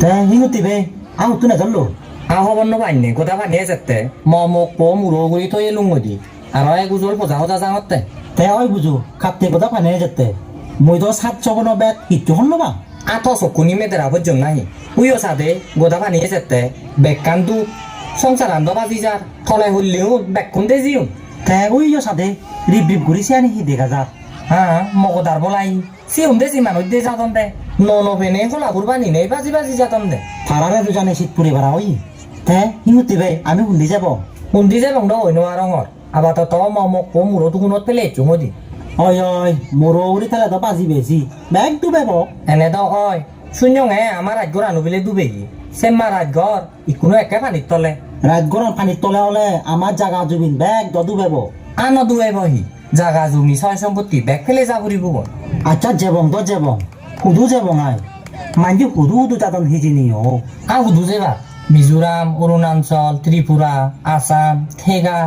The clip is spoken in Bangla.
তে হিঙুতিবে আহ তুই না জানলো আহবন্ন পাইনে গোটা পানিয়ে যেতে মমক পো মুরো গুড়ি থই লুঙ্গদি আর এক উজল পজা হজা যাওয়াতে তে ওই বুঝু খাপতে কথা পানে যেতে মই তো সাত চবন বেত কিচ্ছু হল বা আত চকুনি মেদেরা পর্যন্ত নাই উইও সাদে গোটা পানিয়ে যেতে বেকান দু সংসার আন্দ বাজি যার থলে হইলেও বেকুন দে জিও তে ওই সাথে রিপ রিপ ঘুরিছে আনি সি দেখা যাক হ্যাঁ মগদার বলাই সিউন দে মানুষ দে যাতন দে ন ফেনে হলাপুর বানি নেই বাজি বাজি যাতন দে ফারারে তো জানে শীত পুরে ভাড়া ওই তে হিঙুতিবে আমি হুন্দি যাব হুন্দি যে বংড হইনো আর রঙর আবার তো মমক পো মুরো দুগুণত পেলে চুমদি ওই ওই মোর উড়ি ফেলে তো বাজি বেশি ব্যাগ ডুবেব এনে তো হয় শূন্য আমার রাজ্যর আনু বিলে ডুবে গি সেম্মা রাজঘর ইকুনো একে পানির তলে রাজগরম পানির তলে হলে আমার জাগা জুবিন ব্যাগ দ ডুবেব আনো দুয়ে বহি জাগা জমি ছয় সম্পত্তি ব্যাগ ফেলে যা ফুরিব আচ্ছা জেবং তো জেবং হুদু জেবং আই মানজি হুদু হুদু তাতন হিজিনি ও আ হুদু যেবা মিজোরাম অরুণাচল ত্রিপুরা আসাম থেগা